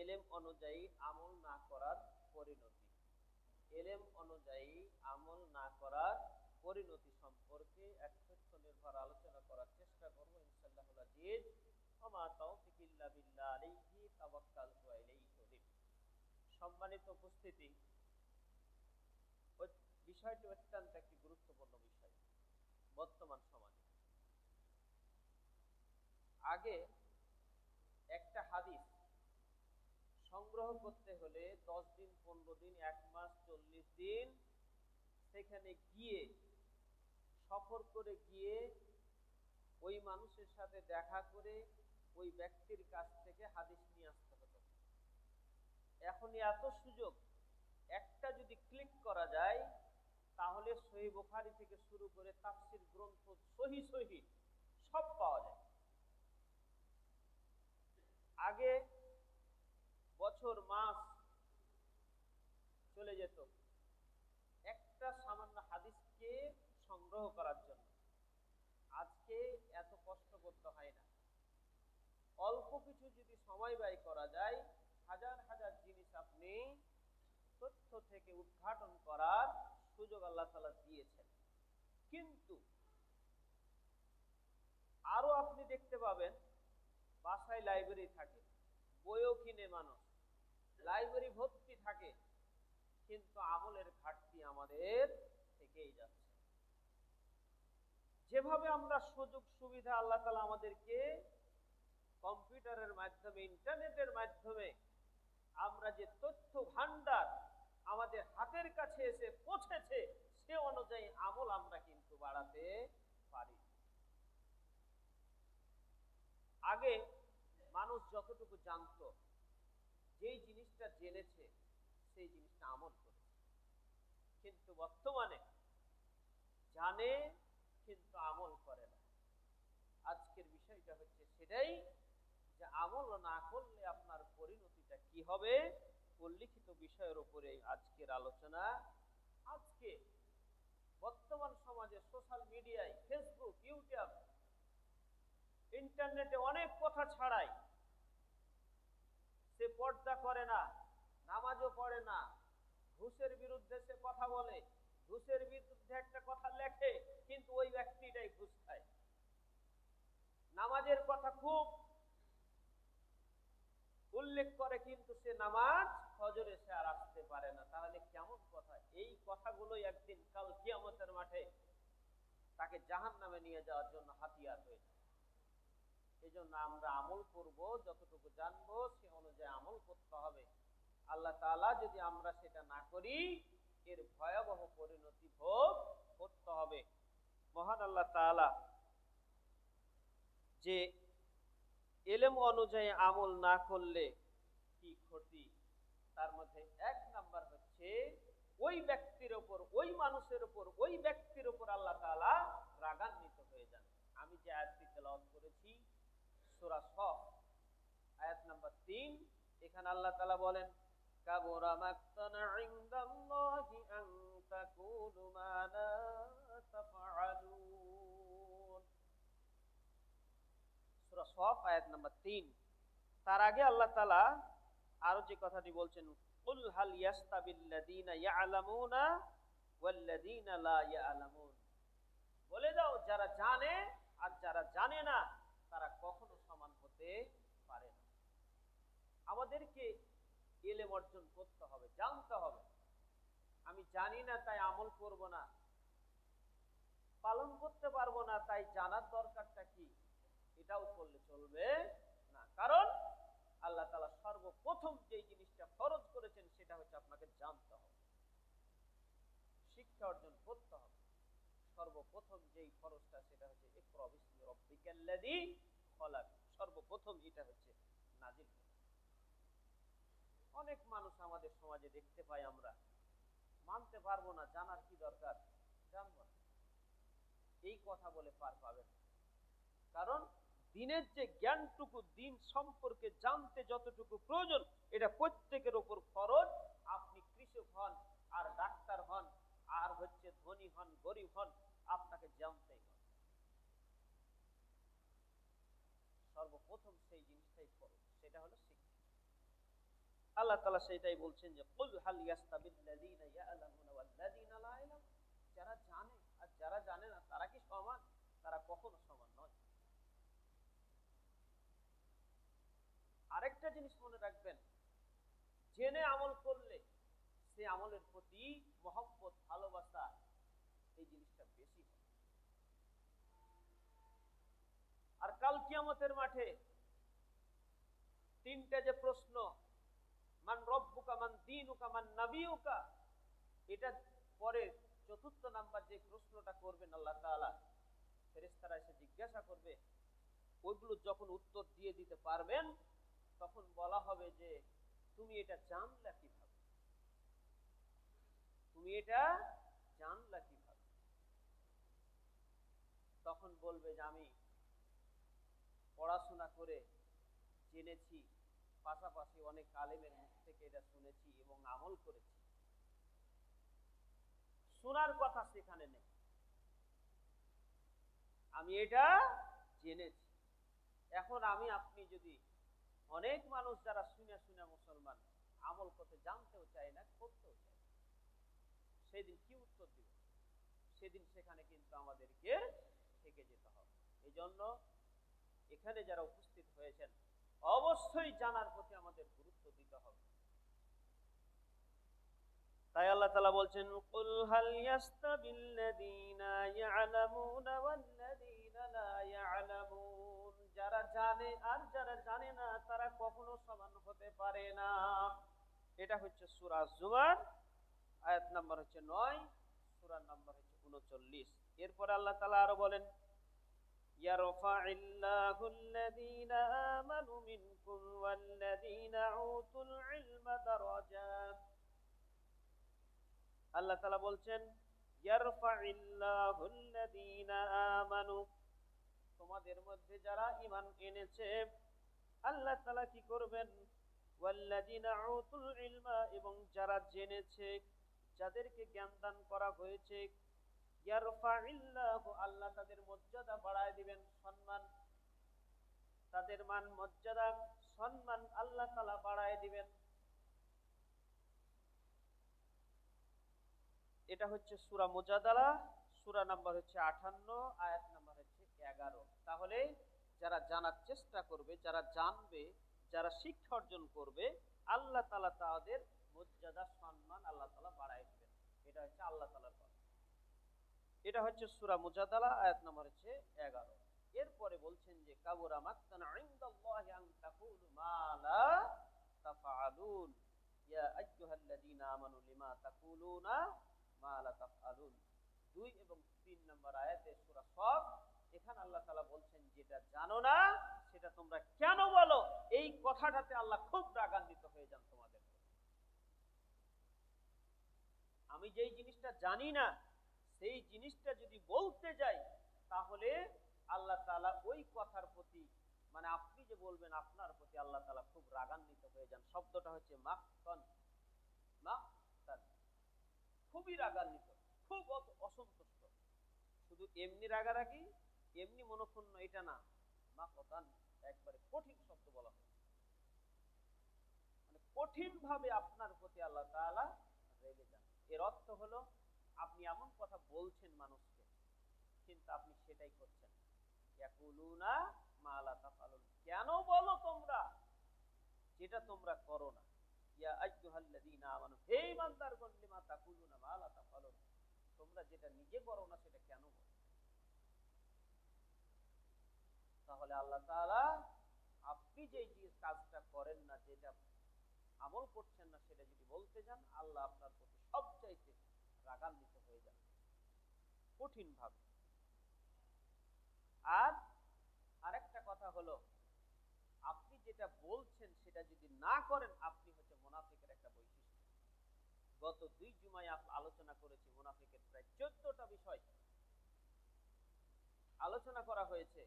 এলেম অনুযায়ী আমল না করার পরিণতি। এলেম অনুযায়ী আমল না করার পরিণতি সম্পর্কে এক তথ্য নির্ভর আলোচনা করার চেষ্টা করব ইনশাআল্লাহুল আজিজ। ওমা তাওফিক ইল্লা বিল্লাহ আলাইহি তাওয়াক্কালতু ওয়া ইলাইহি উনীব। সম্মানিত উপস্থিতি, বিষয়টি অত্যন্ত একটি গুরুত্বপূর্ণ বিষয় বর্তমান সমাজে। আগে একটা হাদিস সংগ্রহ করতে হলে 10 দিন, 15 দিন, 1 মাস, 40 দিন সেখানে গিয়ে, সফর করে গিয়ে ওই মানুষের সাথে দেখা করে ওই ব্যক্তির কাছ থেকে হাদিস নিয়ে আসতে হতো। এখন এত সুযোগ, একটা যদি ক্লিক করা যায় তাহলে সহিহ বুখারী থেকে শুরু করে তাফসীর গ্রন্থ সহিহ সব পাওয়া যায়। আগে বছর মাস চলে যেত একটা সামান্য হাদিসকে সংগ্রহ করার জন্য। আজকে এত কষ্ট করতে হয় না। অল্প কিছু যদি সময় ব্যয় করা যায়, হাজার হাজার জিনিস আপনি তথ্য থেকে উদ্ঘাটন করার সুযোগ আল্লাহ তাআলা দিয়েছেন। কিন্তু আরো আপনি দেখতে পাবেন, বাসায় লাইব্রেরি থাকে, বইও কিনে মানুষ, লাইব্রেরি ভর্তি থাকে, কিন্তু আমলের ঘাটতি আমাদের থেকেই যাচ্ছে। যেভাবে আমরা সুযোগ সুবিধা আল্লাহ তাআলা আমাদেরকে কম্পিউটারের মাধ্যমে, ইন্টারনেটের মাধ্যমে আমরা যে তথ্য ভান্ডার আমাদের হাতের কাছে এসে পৌঁছেছে, সে অনুযায়ী আমল আমরা কিন্তু বাড়াতে পারি। আগে মানুষ যতটুকু জানতো, যেই জিনিসটা জেনেছে সেই জিনিসটা আমল করেছে। কিন্তু বর্তমানে জানে কিন্তু আমল করে না। আজকের বিষয়টা হচ্ছে সেটাই, যে আমল না করলে আপনার পরিণতিটা কি হবে, উল্লিখিত বিষয়ের উপরে আজকের আলোচনা। আজকে বর্তমান সমাজে সোশ্যাল মিডিয়ায়, ফেসবুক, ইউটিউব, ইন্টারনেটে অনেক কথা ছড়ায়। সে পর্দা করে না, নামাজও পড়ে না, ঘুষের বিরুদ্ধে সে কথা বলে, ঘুষের বিরুদ্ধে একটা কথা লেখে, কিন্তু ওই ব্যক্তিটাই ঘুষ খায়। নামাজের কথা খুব উল্লেখ করে, কিন্তু সে নামাজ ফজরে সে আর আসতে পারে না। তাহলে কেমন কথা? এই কথাগুলোই একদিন কাল কিয়ামতের মাঠে তাকে জাহান্নামে নিয়ে যাওয়ার জন্য হাতিয়ার হয়ে যায়। এই জন্য আমরা আমল করব, যতটুকু জানবো সে অনুযায়ী আমল করতে হবে। আল্লাহ তাআলা যদি আমরা সেটা না করি, এর ভয়াবহ পরিণতি ভোগ করতে হবে। মহান আল্লাহ তাআলা যে ইলম অনুযায়ী আমল না করলে কি ক্ষতি, তার মধ্যে 1 নাম্বার হচ্ছে ওই ব্যক্তির উপর, ওই মানুষের উপর, ওই ব্যক্তির উপর আল্লাহ তাআলা রাগান্বিত হয়ে যান। আমি যে আয়াতটি তেলাওয়াত করেছি সূরা সফ আয়াত নাম্বার 3, এখানে আল্লাহ তাআলা বলেন, কাবুরা মাকতান ইনদাল্লাহি আন তাকুলু মা লা তাফআলুন। সূরা সফ আয়াত নাম্বার 3। তার আগে আল্লাহ তাআলা আরো যে কথাটি বলছেন, কুল হাল ইয়াস্তাবিল্লাযীনা ইয়ালামুনা ওয়াল্লাযীনা লা ইয়ালামুন। বলে দাও, যারা জানে আর যারা জানে না তারা কখনো সমান হতে পারে না। আমাদেরকে ইলম অর্জন করতে হবে, জানতে হবে। আমি জানি না তাই আমল করব না, পালন করতে পারবো না তাই জানার দরকারটা কি, এটাও করলে চলবে না। কারণ আল্লাহ তাআলা সর্বপ্রথম যে জিনিসটা ফরজ করেছেন সেটা হচ্ছে আপনাকে জানতে হবে, শিক্ষা অর্জন করতে হবে। সর্বপ্রথম যেই ফরজটা সেটা হচ্ছে ইকরা বিসমি রাব্বিকাল্লাযী খলাক। সর্বপ্রথম এটা হচ্ছে নাজিল করা। অনেক মানুষ আমাদের সমাজে দেখতে পাই আমরা, মানতে পারবো না, জানার কি দরকার, জানবো না, এই কথা বলে পার পাবেন। কারণ দিনের যে জ্ঞানটুকু, দিন সম্পর্কে জানতে যতটুকু প্রয়োজন, এটা প্রত্যেকের উপর ফরজ। আপনি কৃষক হন আর ডাক্তার হন আর হচ্ছে ধনী হন, গরিব হন, আপনাকে জানতেই হবে। সর্বপ্রথম সেই জিনিসটাই ফরজ, সেটা হলো শিক্ষা। আল্লাহ তাআলা সেটাই বলছেন যে কুল হাল ইয়াস্তাবিল্লাযীনা ইয়া'লামুনা ওয়াল্লাযীনা লা ইয়া'লামুন, যারা জানে আর যারা জানে না তারা কি সমান? তারা কখনো সমান নয়। আরেকটা জিনিস মনে রাখবেন, জেনে আমল করলে সে আমলের প্রতি মহব্বত, ভালোবাসা এই জিনিসটা বেশি হয়। আর কাল কিয়ামতের মাঠে তিনটা যে প্রশ্ন, মান রব্বুকা, মান দীনুকা, মান নাবিয়ুকা, এটা পরে চতুর্থ নাম্বার যে প্রশ্নটা করবেন আল্লাহ তাআলা, ফেরেশতারা এসে জিজ্ঞাসা করবে, ওইগুলো যখন উত্তর দিয়ে দিতে পারবেন তখন বলা হবে যে তুমি এটা জানলা কিভাবে, তুমি এটা জানলা কিভাবে? তখন বলবে যে আমি পড়াশোনা করে জেনেছি, পাশাপাশি অনেক আলেমের মুখ থেকে এটা শুনেছি এবং আমল করেছি। শোনার কথা সেখানে নেই, আমি এটা জেনেছি। এখন আমি আপনি যদি অনেক মানুষ যারা শুনে শুনে মুসলমান, আমল করতে জানতেও চায় না, করতেও চায় না, সেদিন কি উত্তর দিবে? সেদিন সেখানে কিন্তু আমাদেরকে থেকে যেতে হবে। এই জন্য এখানে যারা উপস্থিত হয়েছেন অবশ্যই জানার প্রতি আমাদের গুরুত্ব দিতে হবে। তাই আল্লাহ তাআলা বলছেন কুল হাল ইয়াস্তাবিল্লাযীনা ইয়া'লামুনা ওয়াল্লাযীনা লা ইয়া'লামুন, যারা জানে আর যারা জানে না তারা কখনো সমান হতে পারে না। এটা হচ্ছে সূরা জুমার আয়াত নাম্বার হচ্ছে 9, সূরা নাম্বার হচ্ছে 39। এরপর আল্লাহ তাআলা আরো বলেন ইয়ারফা'িল্লাহুল্লাযীনা আমানু মিনকুম ওয়াল্লাযীনা উতুল ইলমা দারাজাত। আল্লাহ তাআলা বলছেন ইয়ারফা'িল্লাহুল্লাযীনা আমানু, তোমাদের মধ্যে যারা ঈমান এনেছে আল্লাহ তাআলা কি করবেন? ওয়াল্লাযীনা উতুল ইলমা, এবং যারা জেনেছে, যাদেরকে জ্ঞান দান করা হয়েছে, ইয়ারফা'িল্লাহু, আল্লাহ তাদের মর্যাদা বাড়ায় দিবেন, সম্মান, তাদের মান মর্যাদা সম্মান আল্লাহ তাআলা বাড়ায় দিবেন। এটা হচ্ছে সূরা মুজাদালা, সূরা নাম্বার হচ্ছে 58, আয়াত নাম্বার হচ্ছে 11। তাহলে যারা জানার চেষ্টা করবে, যারা জানবে, যারা শিক্ষা অর্জন করবে, আল্লাহ তাআলা তাদের মর্যাদা সম্মান আল্লাহ তাআলা বাড়ায় দিবেন। এটা হচ্ছে আল্লাহ তাআলার কথা। এটা হচ্ছে সূরা মুজাদালা, আয়াত নাম্বার হচ্ছে 11। এরপরে বলছেন যে কাবুরা মাকতান ইনদাল্লাহি আন তাকুলু মা লা তাফআলুন ইয়া আইয়ুহাল্লাযীনা আমানু লিমা তাকুলুনা মা লা তাফআলুন। 2 এবং 3 নম্বর আয়াতে সূরা সফ, এখানে আল্লাহ তাআলা বলছেন যেটা জানো না সেটা তোমরা কেন বলো? এই কথাটাতে আল্লাহ খুব রাগান্বিত হয়ে যান তোমাদের। আমি যেই জিনিসটা জানি না সেই জিনিসটা যদি বলতে যাই তাহলে আল্লাহ তাআলা ওই কথার প্রতি, মানে আপনি যে বলবেন আপনার প্রতি আল্লাহ তাআলা খুব রাগান্বিত হয়ে যান। শব্দটা হচ্ছে মাকতান, মাকতান, খুবই রাগান্বিত, খুব অসন্তুষ্ট। শুধু এমনি রাগারাগি, এমনি মনোক্ষুণ্ণ এটা না, মাকতান, একবারে কঠিন শব্দ বলা হয়, মানে কঠিন ভাবে আপনার প্রতি আল্লাহ তাআলা রেগে যান। এর অর্থ হলো আপনি এমন কথা বলছেন মানুষকে, কিন্তু আপনি সেটাই করছেন। ইয়াকুলুনা মা লা তাফআলুন, কেন বলো তোমরা যেটা তোমরা করো না? ইয়া আইয়ুহাল্লাযীনা আমানু, হে ঈমানদারগণ, লিমা তাকুলুনা মা লা তাফআলুন, তোমরা যেটা নিজে করো না সেটা কেন বলো? তাহলে আল্লাহ তাআলা আপনি যে কাজটা করেন না, যেটা আমল করছেন না, সেটা যদি বলতে যান আল্লাহ আপনার প্রতি সবচাইতে রাগান্বিত হয়ে যান কঠিন ভাবে। আর আরেকটা কথা হলো, আপনি যেটা বলছেন সেটা যদি না করেন, আপনি হচ্ছে মুনাফিকের একটা বৈশিষ্ট্য। গত 2 জুমায় আলোচনা করেছি, মুনাফিকের প্রায় 14টা বিষয় আলোচনা করা হয়েছে।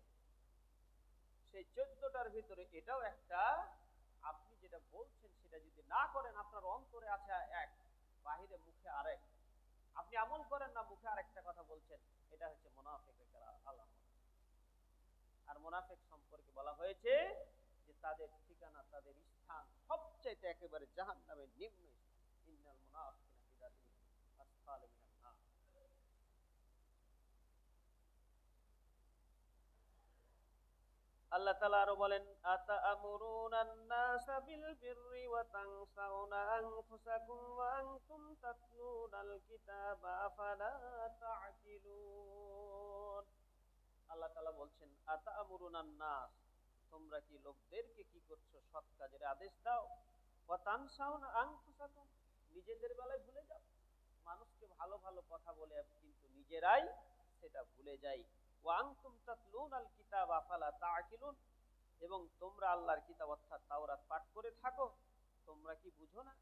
সেই 14টার ভিতরে এটাও একটা, আপনি যেটা বলছেন সেটা যদি না করেন, আপনার অন্তরে আছে এক, বাহিরে মুখে আরেক, আপনি আমল করেন না, মুখে আরেকটা কথা বলছেন, এটা হচ্ছে মুনাফিকের আলামত। আর মুনাফিক সম্পর্কে বলা হয়েছে যে তাদের ঠিকানা, তাদের স্থান সবচেয়ে একেবারে একেবারে জাহান্নামের নিম্ন স্তর। ইন্নাল মুনাফিকিনা ফি দারকিল আসফালি মিনান নার। আল্লাহ তাআলা আরো বলেন, আতা'মুরুনান নাসা বিল বিররি ওয়া তানসাউনা আনফুসাকুম ওয়া আনতুম তাতলুনাল কিতাবা আফালা তা'কিলুন। আল্লাহ তাআলা বলছেন, আতা'মুরুনান নাস, তোমরা কি লোকদেরকে কি করছো? সৎ কাজের আদেশ দাও। ওয়া তানসাউনা আনফুসাকুম, নিজেদের বেলায় ভুলে যাও। মানুষকে ভালো ভালো কথা বলে কিন্তু নিজেরাই সেটা ভুলে যাই। ওয়া আনতুম তাতলুনাল কিতাবা আফালা তা'কিলুন, এবং তোমরা আল্লাহর কিতাব অর্থাৎ তাওরাত পাঠ করে থাকো, তোমরা কি বুঝো না?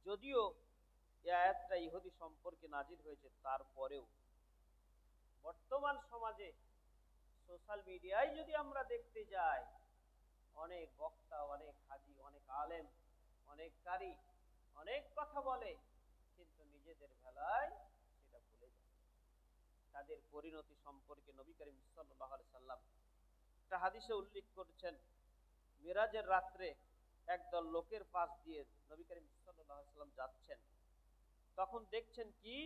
যদিও এই আয়াতটা ইহুদি সম্পর্কে নাজিল হয়েছে, তারপরেও বর্তমান সমাজে সোশ্যাল মিডিয়ায় যদি আমরা দেখতে যাই, অনেক বক্তা, অনেক হাজি, অনেক আলেম, অনেক কারি অনেক কথা বলে, কিন্তু নিজেদের বেলায় সেটা ভুলে যায়। তাদের পরিণতি সম্পর্কে নবী করিম সাল্লাল্লাহু আলাইহি সাল্লাম একটা হাদিসে উল্লেখ করেছেন, মিরাজের রাত্রে একদল লোকের পাশ দিয়ে নবী করিম সাল্লাল্লাহু আলাইহি সাল্লাম যাচ্ছেন। তখন দেখছেন কি,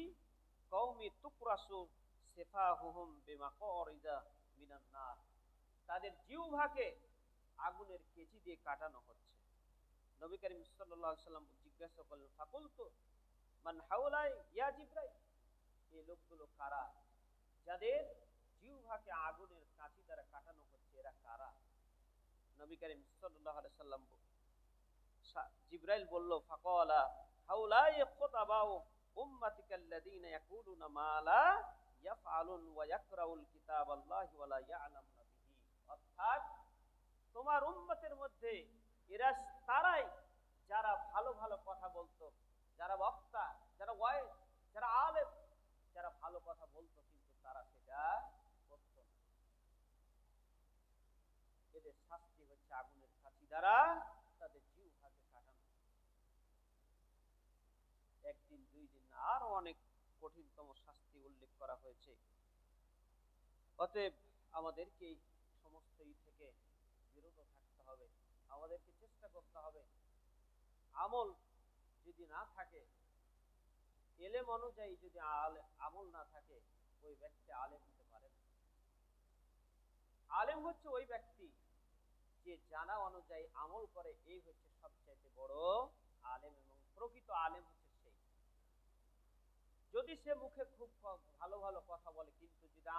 কওমি তুকরাসু সিফাহুহুম বিমাকারিদা মিনান নার, তাদের জিহ্বাকে আগুনের কেচি দিয়ে কাটানো হচ্ছে। নবী করিম সাল্লাল্লাহু আলাইহি সাল্লাম জিজ্ঞাসা করলেন, ফাকুলতু মান হাওলাই ইয়া জিবরাইল, এই লোকগুলো কারা? যাদের জিহ্বাকে আগুনের কাঁচি দ্বারা কাটানো হচ্ছে, এরা কারা? নবী করিম সাল্লাল্লাহু আলাইহি সাল্লাম, জিবরাইল বলল, ফাকালা হাওলাই খুতাবাউ উম্মাতিকাল্লাযীনা ইয়াকুলুনা মা লা ইয়াফআলুন ওয়া ইয়াকরাউল কিতাবাল্লাহি ওয়া লা ইয়ালামুনা বিহি, অর্থাৎ তোমার উম্মতের মধ্যে এরা তারাই যারা ভালো ভালো কথা বলতো, যারা বক্তা, যারা ওয়াইজ, যারা আলেম, যারা ভালো কথা বলতো কিন্তু তারা সেটা করত না। এদের শাস্তি হচ্ছে আগুনের কাঁচি দ্বারা তাদের জিহ্বাকে কাটানো। একদিন, দুই দিন না, আরো অনেক কঠিনতম শাস্তি উল্লেখ করা হয়েছে। অতএব আমাদেরকে এই সমস্ত থেকে বিরত থাকতে হবে। আমাদেরকে চেষ্টা করতে হবে, আমল যদি না থাকে, এলেম অনুযায়ী যদি আমল না থাকে, ওই ব্যক্তি আলেম হতে পারে না। আলেম হচ্ছে ওই ব্যক্তি যে জানা অনুযায়ী আমল করে, এই হচ্ছে সবচাইতে বড় আলেম, এবং প্রকৃত আলেম হচ্ছে সেই। যদি সে মুখে খুব ভালো ভালো কথা বলে কিন্তু যদি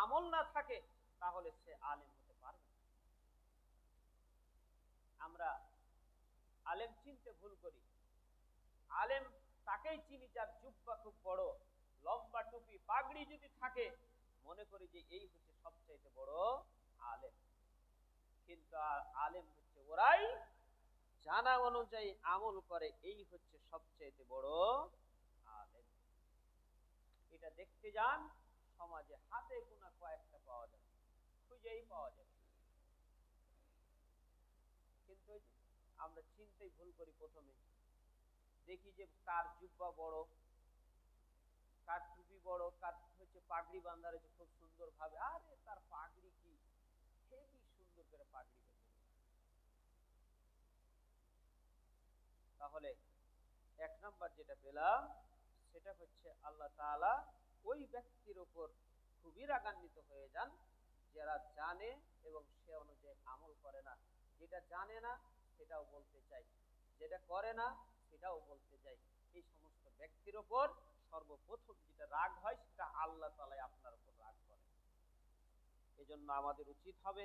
আমল না থাকে, তাহলে সে আলেম হতে পারবে না। আমরা আলেম চিনতে ভুল করি। আলেম তাকেই চিনি যার জুব্বা খুব বড়, লম্বা টুপি, পাগড়ি যদি থাকে, মনে করি যে এই হচ্ছে সবচাইতে বড় আলেম। কিন্তু আলেম হচ্ছে ওরাই জানা অনুযায়ী আমল করে, এই হচ্ছে সবচাইতে বড় আলেম। এটা দেখতে যান, সমাজে হাতে গোনা কয়েকটা পাওয়া যাবে, খুঁজেই পাওয়া যাবে। কিন্তু আমরা চিনতেই ভুল করি। প্রথমে দেখি যে কার জুব্বা বড়, কার টুপি বড়, কার হচ্ছে পাগড়ি বাঁধা রয়েছে খুব সুন্দর ভাবে, আরে তার পাগড়ি কি হেবি সুন্দর করে পাগড়ি বেঁধে। তাহলে এক নাম্বার যেটা পেলাম, সেটা হচ্ছে আল্লাহ তাআলা ওই ব্যক্তির উপর খুবই রাগান্বিত হয়ে যান যারা জানে এবং সে অনুযায়ী আমল করে না। যেটা জানে না সেটাও বলতে চাই, যেটা করে না সেটাও বলতে চাই, এই সমস্ত ব্যক্তির উপর সর্বপ্রথম যেটা রাগ হয়, সেটা আল্লাহ তাআলাই আপনার উপর রাগ করে। এজন্য আমাদের উচিত হবে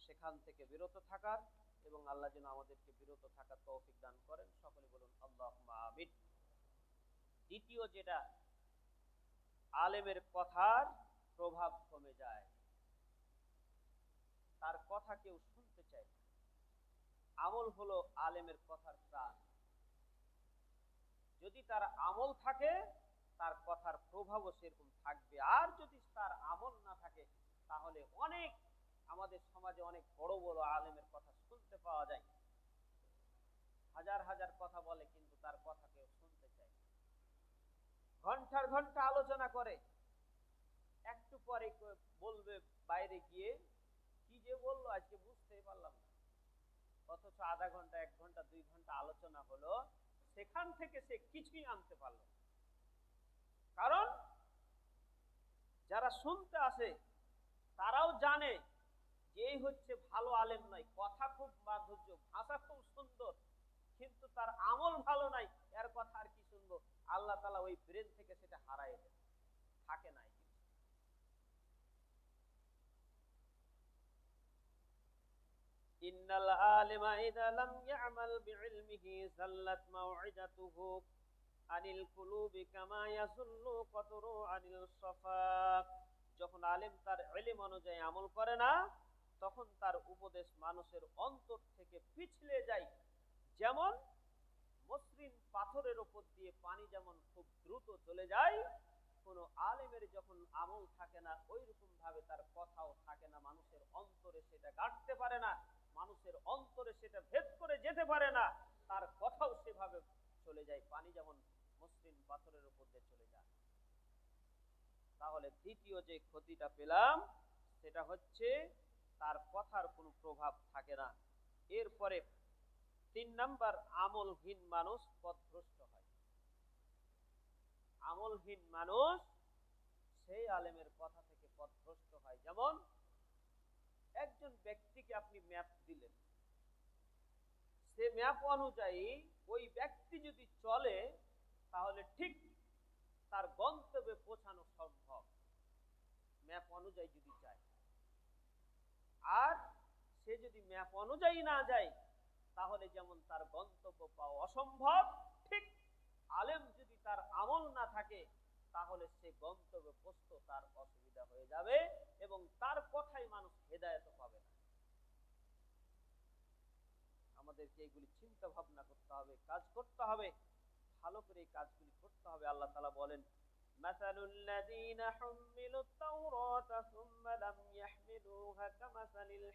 সেখান থেকে বিরত থাকার, এবং আল্লাহ যেন আমাদেরকে বিরত থাকার তৌফিক দান করেন। সকলে বলুন আল্লাহুম্মা আমিন। দ্বিতীয় যেটা, আলেমের কথার প্রভাব কমে যায়, তার কথা কেউ শুনতে চায় না। আমল হলো আলেমের কথার প্রাণ। যদি তার আমল থাকে, তার কথার প্রভাবও সেরকম থাকবে। আর যদি তার আমল না থাকে, তাহলে অনেক আমাদের সমাজে অনেক বড় বড় আলেমের কথা শুনতে পাওয়া যায়, হাজার হাজার কথা বলে কিন্তু তার কথা কেউ শুনতে চায়। ঘন্টার ঘন্টা আলোচনা করে, একটু পরে বলবে বাইরে গিয়ে, কি যে বললো আজকে বুঝতেই পারলাম না। অথচ আধা ঘন্টা, 1 ঘন্টা, 2 ঘন্টা আলোচনা হলো, সেখান থেকে সে কিছুই আনতে পারলো না। কারণ যারা শুনতে আসে তারাও জানে যে এই হচ্ছে ভালো আলেম নয়, কথা খুব মাধুর্য, ভাষা খুব সুন্দর, কিন্তু তার আমল ভালো নাই, এর কথা আর কি শুনবো। আল্লাহ তাআলা ওই ব্রেন থেকে সেটা হারায় দেয়, থাকে নাই। ইন্নাল আলিমা ইযা লাম ইয়ামাল বিইলমিহি যাল্লাত মাউইদাতুহু আনিল কুলুবি কামা ইয়াযুল্লু কতরু আনিল সাফা। যখন আলেম তার ইলম অনুযায়ী আমল করে না, তখন তার উপদেশ মানুষের অন্তর থেকে পিছলে যায়। যেমন মসৃণ পাথরের উপর দিয়ে পানি যেমন খুব দ্রুত চলে যায়, কোন আলেমের যখন আমল থাকে না, ওই রকম ভাবে তার কথাও থাকে না, মানুষের অন্তরে সেটা গাঁটতে পারে না, মানুষের অন্তরে সেটা ভেদ করে যেতে পারে না, তার কথাও সেভাবে চলে যায়, পানি যেমন মসৃণ পাথরের উপর দিয়ে চলে যায়। তাহলে দ্বিতীয় যে ক্ষতিটা পেলাম সেটা হচ্ছে তার কথার কোনো প্রভাব থাকে না। এরপরে 3 নাম্বার, আমলহীন মানুষ পথভ্রষ্ট হয়। আমলহীন মানুষ সেই আলেমের কথা থেকে পথভ্রষ্ট হয়। যেমন একজন ব্যক্তিকে আপনি ম্যাপ দিলেন, সে ম্যাপ অনুযায়ী ওই ব্যক্তি যদি চলে তাহলে ঠিক তার গন্তব্যে পৌঁছানো সম্ভব, ম্যাপ অনুযায়ী যদি যায়। আর সে যদি ম্যাপ অনুযায়ী না যায় তাহলে যেমন তার গন্তব্য পাওয়া অসম্ভব, ঠিক আলেম যদি তার আমল না থাকে তাহলে সে গন্তব্যে পৌঁছতে তার অসুবিধা হয়ে যাবে এবং তার কথাই মানুষ হেদায়েত পাবে না। আমাদেরকে এগুলি চিন্তা ভাবনা করতে হবে, কাজ করতে হবে, ভালো করে এই কাজগুলি করতে হবে। আল্লাহ তাআলা বলেন, মাসালুল লাযীনা হুম্মিলুত তাওরাতা সুম্মা লাম ইয়াহমিলুহা কামাসালিল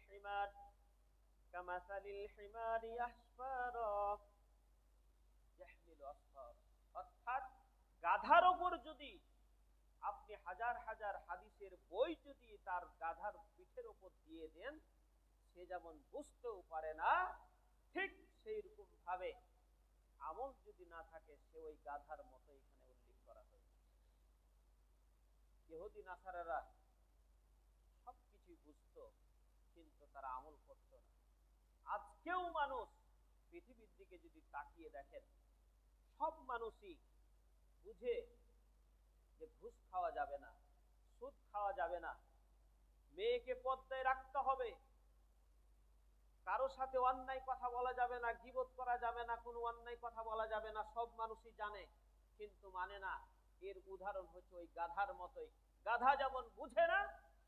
হিমারি আহফারা ইয়াহমিলু আসফার। অর্থাৎ গাধার উপর যদি আপনি হাজার হাজার হাদিসের বই যদি তার গাধার পিঠের উপর দিয়ে দেন, সে যেমন বুঝতেও পারে না, ঠিক সেই রকম ভাবে আমল যদি না থাকে সে ওই গাধার মতো এখানে উল্লেখ করা হয়েছে। ইহুদি নাসারারা সবকিছুই বুঝতো কিন্তু তারা আমল করত না। আজকেও মানুষ পৃথিবীর দিকে যদি তাকিয়ে দেখেন, সব মানুষই বুঝে যে ঘুষ খাওয়া যাবে না, সুদ খাওয়া যাবে না, মেয়েকে পর্দায় রাখতে হবে, কারো সাথে অন্যায় কথা বলা যাবে না, গীবত করা যাবে না, কোনো অন্যায় কথা বলা যাবে না, সব মানুষই জানে কিন্তু মানে না। এর উদাহরণ হচ্ছে ওই গাধার মতোই। গাধা যেমন বুঝে না,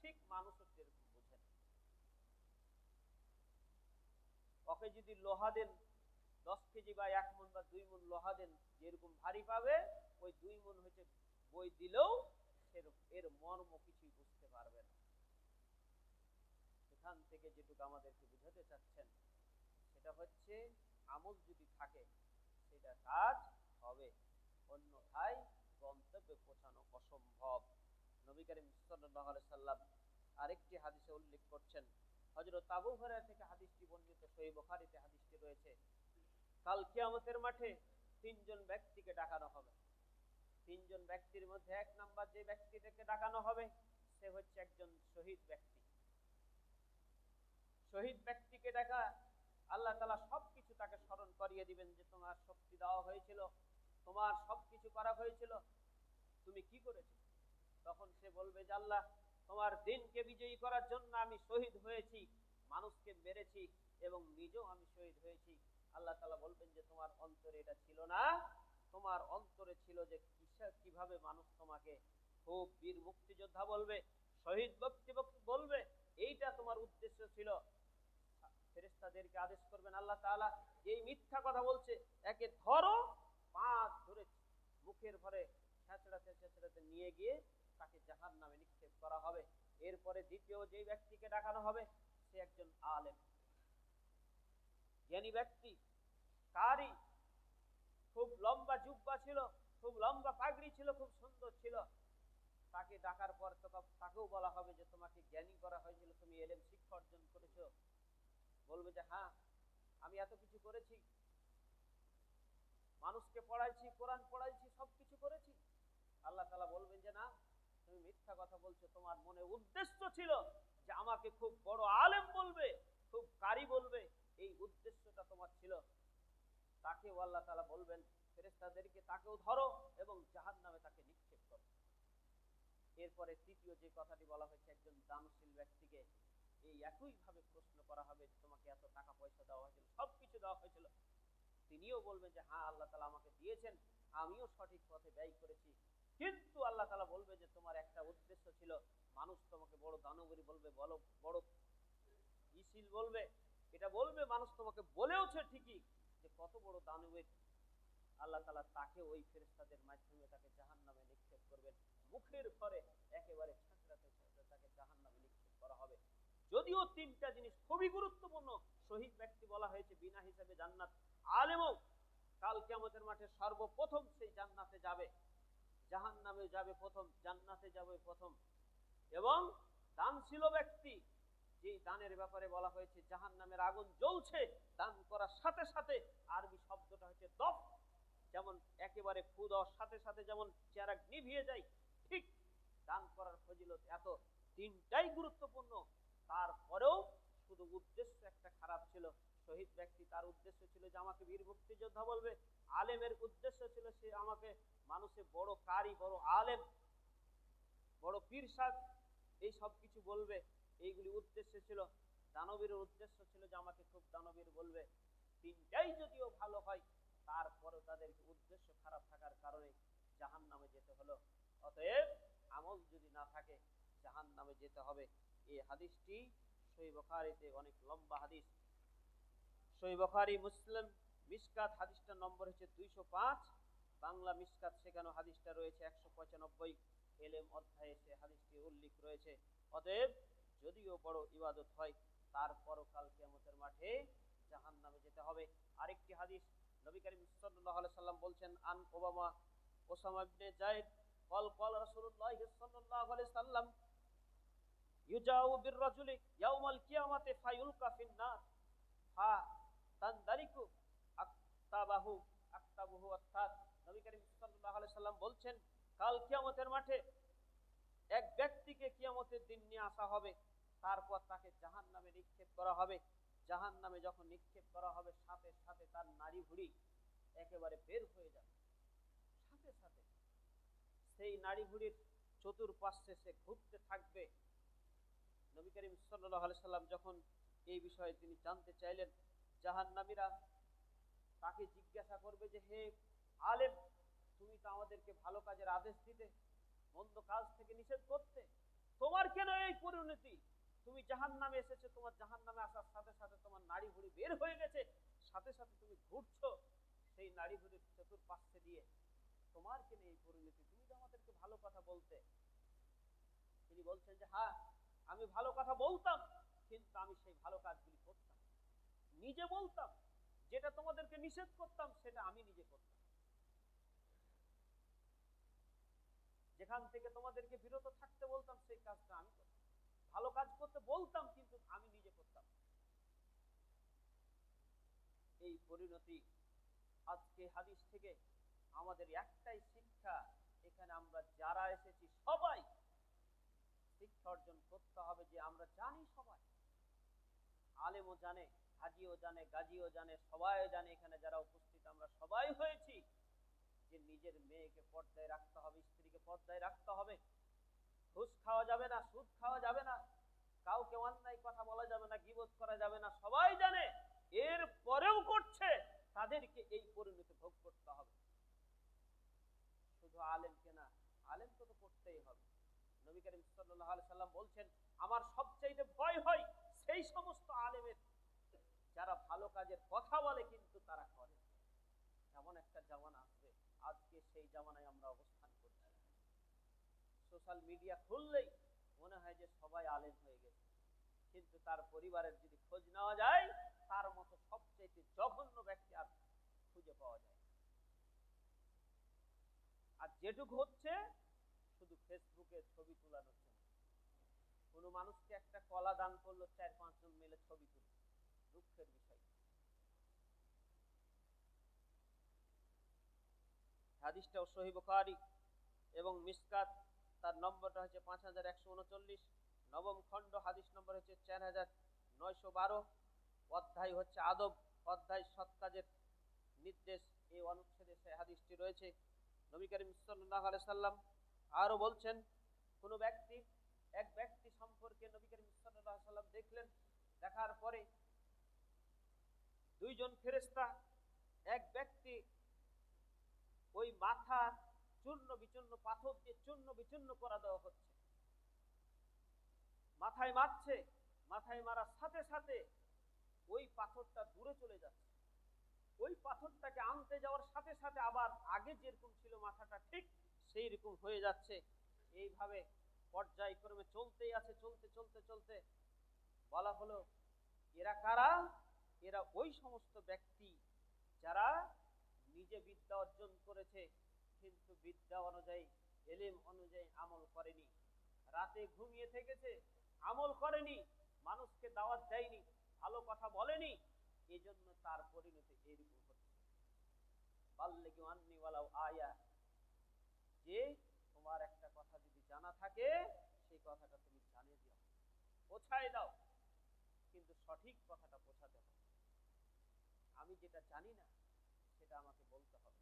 ঠিক মানুষও সেরকম বুঝে না। ওকে যদি লোহা দেন 10 কেজি বা 1 মণ বা 2 মণ লোহা দেন, যেরকম ভারী পাবে, ওই 2 মণ হচ্ছে বই দিলেও এর মর্ম কিছুই বুঝতে পারবে না। এখান থেকে যেটুকু আমাদেরকে বুঝাতে চাচ্ছেন সেটা হচ্ছে আমল যদি থাকে সেটা কাজ হবে, অন্যথায় গন্তব্যে পৌঁছানো অসম্ভব। নবী করিম সাল্লাল্লাহু আলাইহি সাল্লাম আরেকটি হাদিসে উল্লেখ করছেন, হযরত আবু হুরায়রা থেকে হাদিসটি বর্ণিত, সহিহ বুখারীতে হাদিসটি রয়েছে, কাল কিয়ামতের মাঠে 3 জন ব্যক্তিকে ডাকানো হবে। 3 জন ব্যক্তির মধ্যে 1 নাম্বার যে ব্যক্তিটাকে ডাকানো হবে সে হচ্ছে একজন শহীদ ব্যক্তি। শহীদ ব্যক্তিকে ডাকা, আল্লাহ তাআলা সবকিছু তাকে স্মরণ করিয়ে দিবেন যে তোমার শক্তি দেওয়া হয়েছিল, তোমার সবকিছু করা হয়েছিল, তুমি কি করেছো? তখন সে বলবে যে আল্লাহ, তোমার দ্বীনকে বিজয়ী করার জন্য আমি শহীদ হয়েছি, মানুষকে মেরেছি এবং নিজেও আমি শহীদ হয়েছি। আল্লাহ তাআলা বলবেন যে তোমার অন্তরে এটা ছিল না, তোমার অন্তরে ছিল যে কিভাবে মানুষ তোমাকে খুব বীর মুক্তিযোদ্ধা বলবে, শহীদ ব্যক্তি বলবে, এইটা তোমার উদ্দেশ্য ছিল। ফেরেশতাদেরকে আদেশ করবেন আল্লাহ তাআলা, এই মিথ্যা কথা বলছে, একে ধরো, পা ধরে মুখের ভরে ছেঁচড়াতে ছেঁচড়াতে নিয়ে গিয়ে তাকে জাহান্নামে নিক্ষেপ করা হবে। এরপরে দ্বিতীয় যে ব্যক্তিকে ডাকানো হবে সে একজন আলেম, জ্ঞানী ব্যক্তি, কারি, খুব লম্বা জুব্বা ছিল, খুব লম্বা পাগড়ি ছিল, খুব সুন্দর ছিল। তাকে ডাকার পর তাকেও বলা হবে যে তোমাকে জ্ঞানী করা হয়েছিল, তুমি ইলম শিক্ষা অর্জন করেছো। বলবে যে হ্যাঁ, আমি এত কিছু করেছি, মানুষকে পড়াইছি, কোরআন পড়াইছি, সবকিছু করেছি। আল্লাহ তাআলা বলবেন যে না, তুমি মিথ্যা কথা বলছো, তোমার মনে উদ্দেশ্য ছিল যে আমাকে খুব বড় আলেম বলবে, খুব কারি বলবে, এই উদ্দেশ্যটা তোমার ছিল। তাকেও আল্লাহ তাআলা বলবেন, ফেরেশতাদেরকে তাকেও ধরো এবং জাহান্নামে তাকে নিক্ষেপ করো। এরপরে তৃতীয় যে কথাটি বলা হয়েছে, একজন দানশীল ব্যক্তিকে এই একই ভাবে প্রশ্ন করা হবে, তোমাকে এত টাকা পয়সা দেওয়া হয়েছিল, সবকিছু দেওয়া হয়েছিল। তিনিও বলবেন যে হ্যাঁ, আল্লাহ তাআলা আমাকে দিয়েছেন, আমিও সঠিক পথে ব্যয় করেছি। কিন্তু আল্লাহ তাআলা বলবে যে তোমার একটা উদ্দেশ্য ছিল, মানুষ তোমাকে বড় দানবী বলবে, বড় ইসিল বলবে, এটা বলবে, মানুষ তোমাকে বলেওছে ঠিকই যে কত বড় দানবী। আল্লাহ তাআলা তাকে ওই ফেরেশতাদের মাধ্যমে তাকে জাহান্নামে নিক্ষেপ করবেন, মুখের পরে একেবারে ছাঁচড়াতে ছাঁচড়াতে তাকে জাহান্নামে নিক্ষেপ করা হবে। যদিও তিনটা জিনিস খুবই গুরুত্বপূর্ণ। শহীদ ব্যক্তি বলা হয়েছে বিনা হিসাবে জান্নাত, আলেমও কাল কিয়ামতের মাঠে সর্বপ্রথম সেই জান্নাতে যাবে, জাহান্নামে যাবে প্রথম, জান্নাতে যাবে প্রথম। এবং দানশীল ব্যক্তি, যে দানের ব্যাপারে বলা হয়েছে জাহান্নামের আগুন জ্বলছে, দান করার সাথে সাথে, আরবি শব্দটা হচ্ছে দফ, যেমন একেবারে ফু দেওয়ার সাথে সাথে যেমন চেরাগ নিভিয়ে যায়, ঠিক দান করার ফজিলত এত। তিনটাই গুরুত্বপূর্ণ, তারপরেও শুধু উদ্দেশ্য একটা খারাপ ছিল। শহীদ ব্যক্তি, তার উদ্দেশ্য ছিল যে আমাকে বীর মুক্তিযোদ্ধা বলবে। আলেমের উদ্দেশ্য ছিল সে আমাকে মানুষের বড় কারি, বড় আলেম, বড় পীর সাহেব, এই সব কিছু বলবে, এইগুলি উদ্দেশ্য ছিল। দানবীর উদ্দেশ্য ছিল যে আমাকে খুব দানবীর বলবে। তিনটাই যদিও ভালো হয়, তারপরেও তাদের উদ্দেশ্য খারাপ থাকার কারণে জাহান্নামে যেতে হলো। অতএব আমল যদি না থাকে জাহান্নামে যেতে হবে। এই হাদিসটি সহিহ বুখারীতে অনেক লম্বা হাদিস। সহিহ বুখারী, মুসলিম মিশকাত হাদিসটার নম্বর হচ্ছে 205, বাংলা মিশকাত সেখানে হাদিসটা রয়েছে 195, এলেম অধ্যায়ে সে হাদিসটি উল্লেখ রয়েছে। অতএব যদিও বড় ইবাদত হয়, তারপরও কাল কিয়ামতের মাঠে জাহান্নামে যেতে হবে। আরেকটি হাদিস, নবী করিম সাল্লাল্লাহু আলাইহি সাল্লাম বলছেন, আন ওসামা ইবনে যায়েদ قال رسول الله صلى الله عليه وسلم يجاء بالرجل يوم القيامة فيلقى في النار فتندلق أكتابه অর্থাৎ নবী করিম সাল্লাল্লাহু আলাইহি সাল্লাম বলছেন, কাল কিয়ামতের মাঠে এক ব্যক্তিকে কিয়ামতের দিন নিয়ে আসা হবে, তারপর তাকে জাহান্নামে নিক্ষেপ করা হবে। জাহান্নামে যখন নিক্ষেপ করা হবে, সাথে সাথে তার নাড়ি ভুঁড়ি একেবারে বের হয়ে যাবে, সাথে সাথে সেই নাড়ি ভুঁড়ির চতুর্পাশে সে ঘুরতে থাকবে। নবী করিম সাল্লাল্লাহু আলাইহি সাল্লাম যখন এই বিষয়ে তিনি জানতে চাইলেন, জাহান্নামীরা তাকে জিজ্ঞাসা করবে যে হে আলেম, তুমি তো আমাদেরকে ভালো কাজের আদেশ দিতে, মন্দ কাজ থেকে নিষেধ করতে, তোমার কেন এই পরিণতি? তুমি জাহান্নামে এসেছো, তোমার জাহান্নামে আসার সাথে সাথে তোমার নাড়ি ভুঁড়ি বের হয়ে গেছে, সাথে সাথে তুমি ঘুরছো সেই নাড়ি ভুঁড়ির চতুর্পাশে দিয়ে, তোমার কেন এই পরিণতি? তুমি তো আমাদেরকে ভালো কথা বলতে। তিনি বলছেন যে হ্যাঁ, আমি ভালো কথা বলতাম, কিন্তু আমি সেই ভালো কাজগুলি করতাম, নিজে বলতাম, যেটা তোমাদেরকে নিষেধ করতাম সেটা আমি নিজে করতাম, যেখান থেকে তোমাদেরকে বিরত থাকতে বলতাম সেই কাজটা আমি করতাম, ভালো কাজ করতে বলতাম কিন্তু আমি নিজে করতাম। এই পরিণতি। আজকে হাদিস থেকে আমাদের একটাই শিক্ষা, এখানে আমরা যারা এসেছি সবাই শিক্ষা অর্জন করতে হবে যে আমরা জানি, সবাই আলেমও জানে, হাজিও জানে, গাজীও জানে, সবাই জানে, এখানে যারা উপস্থিত আমরা সবাই হয়েছি, যে নিজের মেয়েকে পর্দায় রাখতে হবে, স্ত্রীকে পর্দায় রাখতে হবে, ঘুষ খাওয়া যাবে না, সুদ খাওয়া যাবে না, কাউকে অন্যায় কথা বলা যাবে না, গীবত করা যাবে না, সবাই জানে, এর পরেও করছে, তাদেরকে এই পরিণতি ভোগ করতে হবে। শুধু আলেমকে না, আলেমকে তো করতেই হবে। নবী করিম সাল্লাল্লাহু আলাইহি সাল্লাম বলছেন, আমার সবচেয়ে ভয় হয় সেই সমস্ত আলেমের যারা ভালো কাজের কথা বলে কিন্তু তারা করে। এমন একটা জামানা আসবে, আজকে সেই জামানায় আমরা অবস্থান করছি। সোশ্যাল মিডিয়া খুললেই মনে হয় যে সবাই আলেম হয়ে গেছে, কিন্তু তার পরিবারের যদি খোঁজ নেওয়া যায়, তার মতো সবচেয়ে জঘন্য ব্যক্তি আর খুঁজে পাওয়া যায়। আর যেটুকু হচ্ছে শুধু ফেসবুকে ছবি তোলানোর জন্য। কোন মানুষকে একটা কলা দান করলো, 4-5 জন মিলে ছবি তুলল, দুঃখের বিষয়। হাদিসটাও সহিহ বুখারী এবং মিসকাত, তার নম্বরটা হচ্ছে 5139, নবম খণ্ড, হাদিস নম্বর হচ্ছে 4912, অধ্যায় হচ্ছে আদব, অধ্যায় সৎ কাজের নির্দেশ, এই অনুচ্ছেদে সেই হাদিসটি রয়েছে। নবী করিম সাল্লাল্লাহু আলাইহি সাল্লাম আরো বলছেন, কোন ব্যক্তি, এক ব্যক্তি সম্পর্কে নবী করিম সাল্লাল্লাহু আলাইহি সাল্লাম দেখলেন, দেখার পরে দুইজন ফেরেশতা, এক ব্যক্তি ওই মাথা চূর্ণ বিচূর্ণ, পাথর দিয়ে চূর্ণ বিচূর্ণ করা দেওয়া হচ্ছে, মাথায় মারছে, মাথায় মারার সাথে সাথে ওই পাথরটা দূরে চলে যাচ্ছে, ওই পাথরটাকে আনতে যাওয়ার সাথে সাথে আবার আগে যেরকম ছিল মাথাটা ঠিক সেই রকম হয়ে যাচ্ছে। এইভাবে পর্যায়ক্রমে চলতেই আছে, চলতে চলতে চলতে বলা হলো, এরা কারা? এরা ওই সমস্ত ব্যক্তি যারা নিজে বিদ্যা অর্জন করেছে কিন্তু বিদ্যা অনুযায়ী, এলেম অনুযায়ী আমল করেনি, রাতে ঘুমিয়ে থেকেছে, আমল করেনি, মানুষকে দাওয়াত দেয়নি, ভালো কথা বলেনি, এজন্য তার পরিণতি এইরকম হচ্ছে। বাল্লিগু আন্নি ওয়ালাউ আয়া, যে তোমার একটা কথা যদি জানা থাকে সেই কথাটা তুমি জানিয়ে দাও, পৌঁছায় দাও, কিন্তু সঠিক কথাটা পৌঁছাতে হবে। আমি যেটা জানি না সেটা আমাকে বলতে হবে।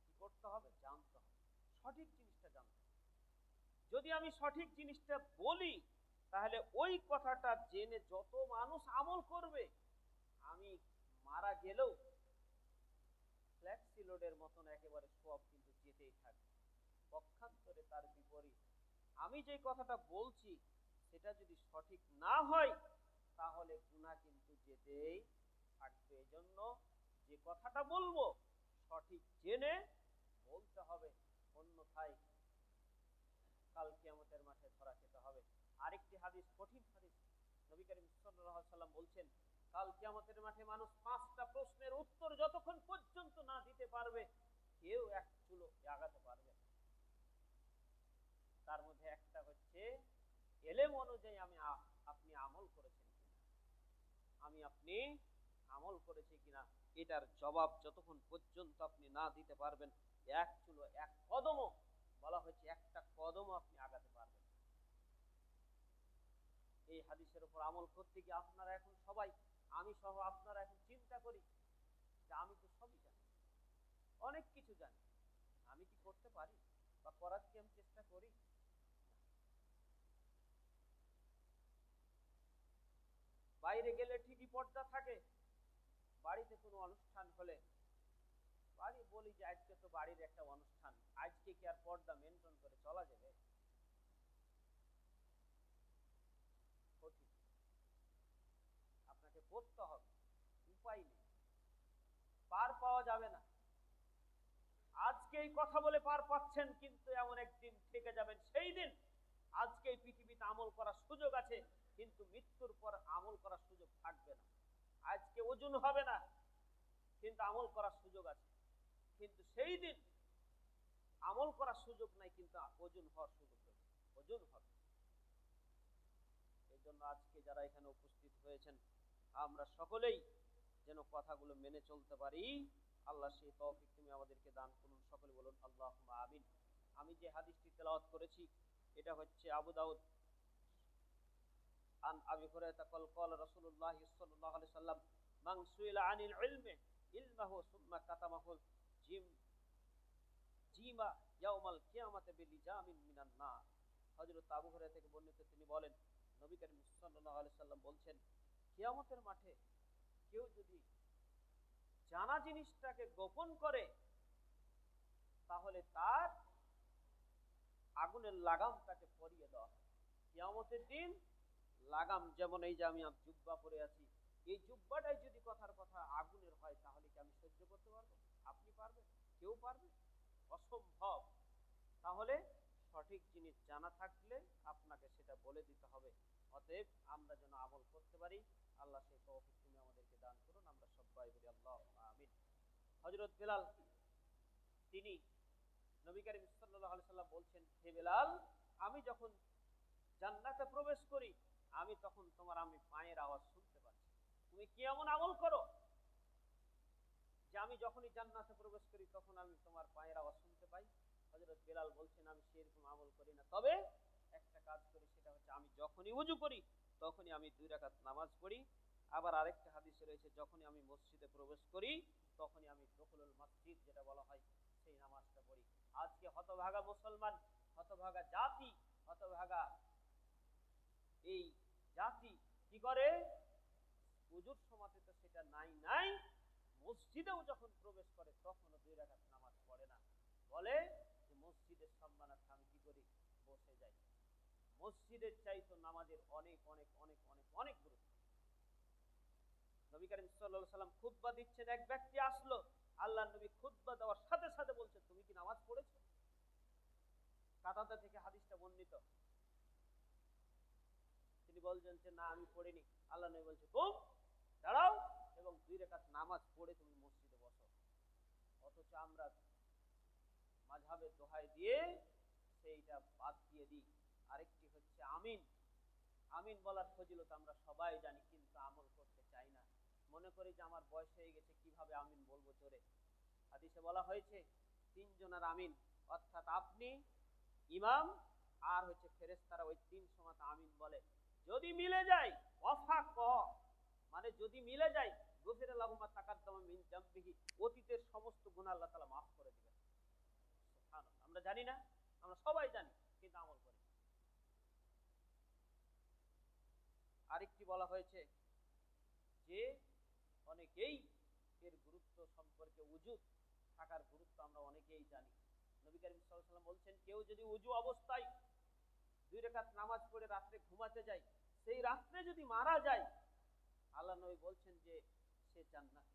কি করতে হবে? জানতে হবে, সঠিক জিনিসটা জানতে হবে। যদি আমি সঠিক জিনিসটা বলি তাহলে ওই কথাটা জেনে যত মানুষ আমল করবে, আমি মারা গেলেও ফ্ল্যাক্সি লোডের মতন একেবারে সব কিন্তু যেতেই থাকবে। পক্ষান্তরে তার বিপরীত, আমি যে কথাটা বলছি সেটা যদি সঠিক না হয় তাহলে গুনাহ কিন্তু যেতেই থাকবে। এজন্য যে কথাটা বলবো সঠিক জেনে বলতে হবে, অন্যথায় কাল কিয়ামতের মাঠে ধরা খেতে হবে। আরেকটি হাদিস, কঠিন হাদিস, নবী করিম সাল্লাল্লাহু আলাইহি সাল্লাম বলছেন, কাল কিয়ামতের মাঠে মানুষ 5টা প্রশ্নের উত্তর যতক্ষণ পর্যন্ত না দিতে পারবে কেউ এক চুলো আগাতে পারবে না। তার মধ্যে একটা হচ্ছে, এলেম অনুযায়ী আপনি আমল করেছেন কিনা, আমি আপনি আমল করেছি কিনা, এটার জবাব যতক্ষণ পর্যন্ত আপনি না দিতে পারবেন, এক চুলো, এক কদমও, বলা হয়েছে একটা কদমও আপনি আগাতে পারবেন। এই হাদিসের উপর আমল করতে গিয়ে আপনারা এখন সবাই, আমি সহ আপনারা এখন চিন্তা করি যে আমি তো সবই জানি, অনেক কিছু জানি, আমি কি করতে পারি বা করার কি আমি চেষ্টা করি? বাইরে গেলে ঠিকই পর্দা থাকে, বাড়িতে কোনো অনুষ্ঠান হলে বাড়ি বলি যে আজকে তো বাড়ির একটা অনুষ্ঠান, আজকে কি আর পর্দা মেনটেন করে চলা যাবে? কঠিন, আপনাকে করতে হবে, উপায় নেই, পার পাওয়া যাবে না। আজকে এই কথা বলে পার পাচ্ছেন, কিন্তু এমন একদিন থেকে যাবেন, সেই দিন আজকে এই পৃথিবীতে আমল করার সুযোগ আছে কিন্তু মৃত্যুর পর আমল করার সুযোগ থাকবে না। আজকে ওজন হবে না কিন্তু আমল করার সুযোগ আছে, কিন্তু সেই দিন আমল করার সুযোগ নাই কিন্তু ওজন হওয়ার সুযোগ রয়েছে, ওজন হবে। এই জন্য আজকে যারা এখানে উপস্থিত হয়েছেন আমরা সকলেই যেন কথাগুলো মেনে চলতে পারি, আল্লাহ সেই তৌফিক তুমি আমাদেরকে দান করুন। সকলে বলুন আল্লাহুম্মা আমিন। আমি যে হাদিসটি তেলাওয়াত করেছি এটা হচ্ছে আবু দাউদ, আন আবি হুরায়রা ক্বাল ক্বালা রাসূলুল্লাহ সাল্লাল্লাহু আলাইহি সাল্লাম, মান সুইলা আনিল ইলমি ইলমাহু সুম্মা কাতামাহু জিমা ইয়াউমাল কিয়ামাতি বিলিজামিন মিনান নার। হযরত আবু হুরায়রা থেকে বর্ণিত, তিনি বলেন, নবী করিম সাল্লাল্লাহু আলাইহি সাল্লাম বলছেন, কিয়ামতের মাঠে কেউ যদি জানা জিনিসটাকে গোপন করে তাহলে তার আগুনের লাগাম তাকে পরিয়ে দেওয়া হয়। কিয়ামতের দিন লাগাম, যেমন এই যে আমি জুব্বা পরে আছি, এই জুব্বাটাই যদি কথার কথা আগুনের হয় তাহলে কি আমি সহ্য করতে পারবো? আপনি পারবেন? কেউ পারবে? অসম্ভব। তাহলে সঠিক জিনিস জানা থাকলে আপনাকে সেটা বলে দিতে হবে। অতএব আমরা যেন আমল করতে পারি, আল্লাহ সেই তৌফিক তুমি আমাদেরকে দান করুন। আমরা সবাই বলি আল্লাহুম্মা আমিন। হযরত বেলাল, তিনি নবী করিম সাল্লাল্লাহু আলাইহি সাল্লাম বলছেন, হে বেলাল, আমি যখন জান্নাতে প্রবেশ করি আমি তখন তোমার আমি পায়ের আওয়াজ শুনতে পাচ্ছি। তুমি কি এমন আমল করো যে আমি যখনই জান্নাতে প্রবেশ করি তখন আমি তোমার পায়ের আওয়াজ শুনতে পাই। হযরত বেলাল বলছেন আমি সেরকম আমল করি না, তবে একটা কাজ করি, সেটা হচ্ছে আমি যখনই ওযু করি তখনই আমি 2 রাকাত নামাজ পড়ি। আবার আরেকটা হাদিসে রয়েছে যখনই আমি মসজিদে প্রবেশ করি তখনই আমি দুখুলুল মসজিদ যেটা বলা হয় সেই নামাজটা পড়ি। আজকে হতভাগা মুসলমান, হতভাগা জাতি, হতভাগা এই জাতি কি করে, ওযুর সময়তে তো সেটা নাই, মসজিদেও যখন প্রবেশ করে তখনও 2 রাকাত নামাজ পড়ে না। বলে যে মসজিদের সম্মানার্থে আমি কি করি, বসে যাই। মসজিদের চাইতো নামাজের অনেক অনেক অনেক অনেক অনেক গুরুত্ব। নবী করিম সাল্লাল্লাহু আলাইহি ওয়াসাল্লাম খুতবা দিচ্ছেন, এক ব্যক্তি আসলো, আল্লাহর নবী খুতবা দেওয়ার সাথে সাথে বলছে তুমি কি নামাজ পড়েছো? কাতাদা থেকে হাদিসটা বর্ণিত। তিনি বলছেন যে না আমি পড়িনি। আল্লাহ নবী বলছে কুম, দাঁড়াও এবং 2 রাকাত নামাজ পড়ে তুমি মসজিদে বসো। অথচ আমরা মাযহাবের দোহাই দিয়ে সেইটা বাদ দিয়ে দিই। আরেকটি হচ্ছে আমিন। আমিন বলার ফজিলত আমরা সবাই জানি, কিন্তু আমল করতে চাই না। মনে করি যে আমার বয়স হয়ে গেছে, কিভাবে আমিন বলবো জোরে। হাদিসে বলা হয়েছে 3 জনের আমিন, অর্থাৎ আপনি, ইমাম আর হচ্ছে ফেরেশতারা, ওই 3 সময় আমিন বলে। যদি মিলে যায় ওয়াফাক, মানে যদি মিলে যায় গফিরা লাহু মা তাকাদ্দামা মিন যামবিহি, অতীতের সমস্ত গুনাহ আল্লাহ তাআলা maaf করে দিবেন। সুবহানাল্লাহ। আমরা জানি না, আমরা সবাই জানি, কিন্তু আমল করি। আরেকটি বলা হয়েছে যে অনেকেই এর গুরুত্ব সম্পর্কে, ওযু থাকার গুরুত্ব আমরা অনেকেই জানি। নবী করিম সাল্লাল্লাহু আলাইহি ওয়াসাল্লাম বলছেন কেউ যদি ওযু অবস্থায় 2 রাকাত নামাজ পড়ে রাতে ঘুমাতে যায়, সেই রাতে যদি মারা যায়, আল্লাহ নবী বলছেন যে সে জান্নাত,